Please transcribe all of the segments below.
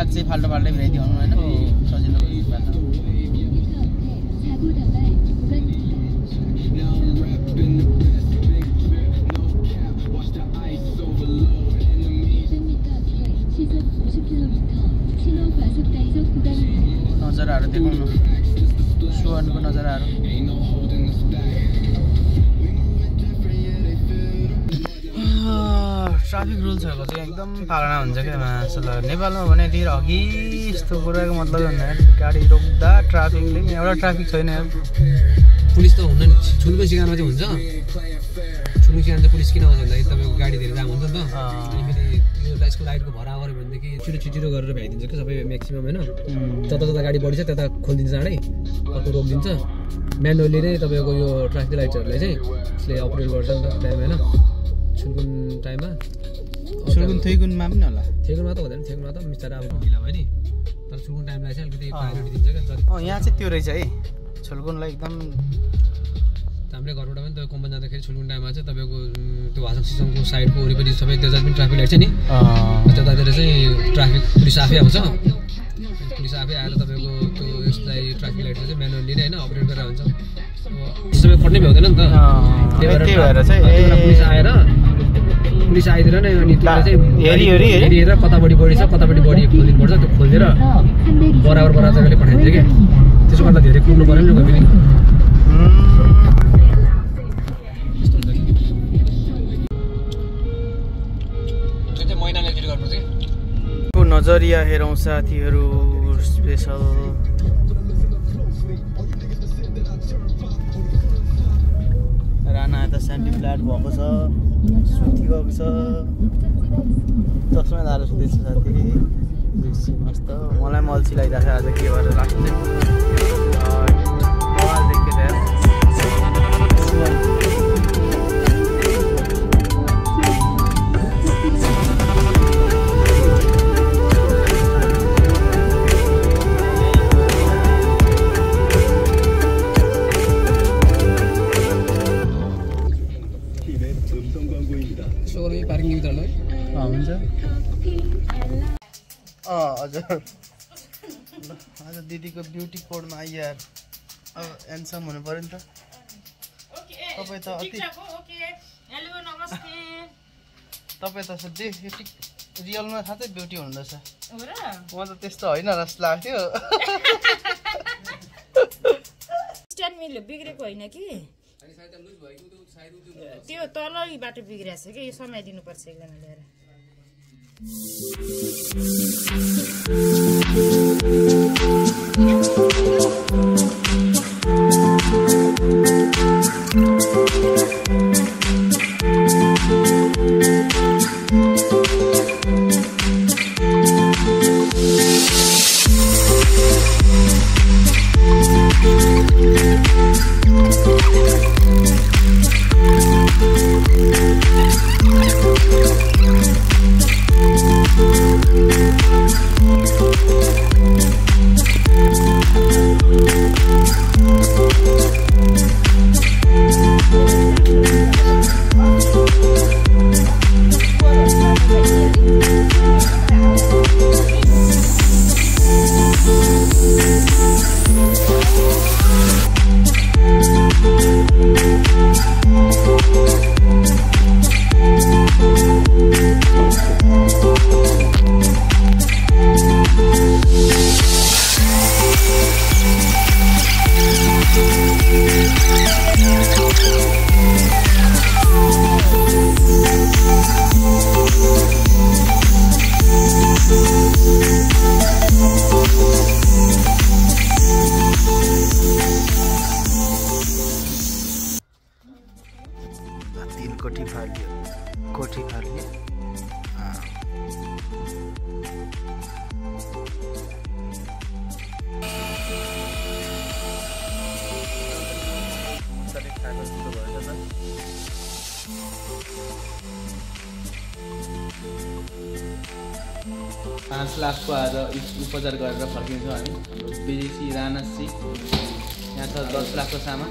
बात चाहिँ फाल्टो भिराइदियो हैन सजिलो नजराहरु देखाउनु सुवनको नजराहरु ट्राफिक रुल्सहरुको चाहिँ एकदम पालना हुन्छ के मान्छेलाई नेपालमा भनेतिर अघि यस्तो कुराको मतलब हुँदैन गाडी रोक्दा ट्राफिकले एउटा ट्राफिक छैन पुलिस त हुँदैन छुलको सिकारमा चाहिँ हुन्छ छुलको सिकारमा चाहिँ पुलिस किन आउँछ भन्दाखेरि तपाईको गाडी धेरै जाम हुन्छ नि त अनि फेरि यो यसको लाइटको भरा गऱ्यो भनेदेखि छिटो गरेर भ्याइदिन्छ के सबै म्याक्सिमम हैन जता गाडी बढी छ त्यता खोलिदिन्छ चाँडै अर्को रोकिदिन्छ म्यानुअली नै तपाईको यो ट्राफिक लाइट्सहरुलाई चाहिँ यसले अपरेट गर्छ नि त टाइम हैन छुलकुन टाइममा छुलकुन थैकुनमा पनि होला थैकुनमा त हुँदैन थैकुनमा त मिस्टर अब ढिला भयो नि तर छुलकुन टाइमलाई चाहिँ अलिकति प्रायोरिटी दिन्छ क्या यहाँ चाहिँ त्यो रहेछ है छुलकुनलाई एकदम हामीले घरबाट पनि तपाईँ कम्पनी जाँदाखेरि छुलकुन टाइममा चाहिँ तपाईँको त्यो भाषण सिस्टमको साइडको वरिपरि सबै त्यो जति पनि ट्राफिक लाइट छ नि त्यतातिर चाहिँ ट्राफिक पुलिस आफै आउँछ पुलिस आफै आएर तपाईँको त्यो यसलाई ट्राफिक लाइट चाहिँ म्यानुअली नै होइन अपरेट गरेर हुन्छ सबै खट्नै भ्याउँदैन नि त त्यही भएर चाहिँ पुलिस आइदिएर नै अनि त्यसलाई चाहिँ हेरेर कतापट्टि बढी छ कतापट्टि बढी खोलिदिनुपर्छ त्यो खोलिदिएर बराबर जग्गाले पठाइदिन्छ क्या त्यसो गर्दा धेरै कुर्नु पऱ्यो नि कोही पनि नजरिया हेरौँ साथीहरू स्पेशल राणा यता सेन्टी फ्ल्याट भएको छ सुति गएको छ चस्मा लाएर सुतेछ साथी मस्त मलाई पनि अल्छी लागिरहेको छ आज के गरेर लाग्छ आज दिदीको ब्युटी कोडमा यार अब ह्यान्डसम हुनु पर्यो नि त तपाईँ त अति तपाईँ त सधैँ रियलमा साँच्चै ब्युटी हुँदछ म त त्यस्तो होइन जस्तो लाग्थ्यो बिग्रेको होइन कि त्यो तलैबाट बिग्रेको छ कि यो समाइदिनुपर्छ एकजना ल्याएर कोठी फाल्यो $5 लाख को आज उपचार गरेर फर्किन्छौँ हामी हाम्रो विदेशी राणासी यहाँ छ 10 लाख को सामान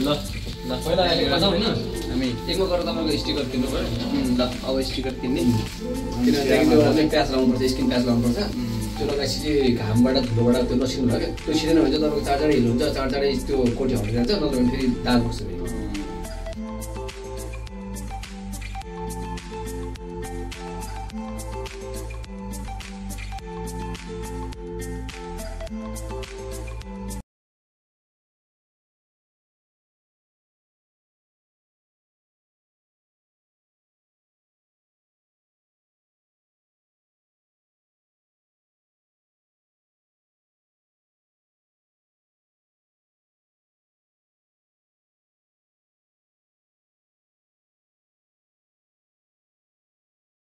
ल पहिला एकमा जाउँ होइन हामी एकमा गरेर तपाईँको स्टिकर किन्नु पऱ्यो ल अब स्टिकर किन्ने किनभने त्यो चाहिँ प्याच लाउनुपर्छ स्किन प्याच लाउनुपर्छ त्यो लगाएपछि घामबाट धुलोबाट त्यो नसिक्नु होला क्या त्यो सिँदैन भने चाहिँ तपाईँको चारचाडै हिल हुन्छ चारचाडै त्यो कोठी हल्लिन्छ नत्र भने फेरि दाग बस्छ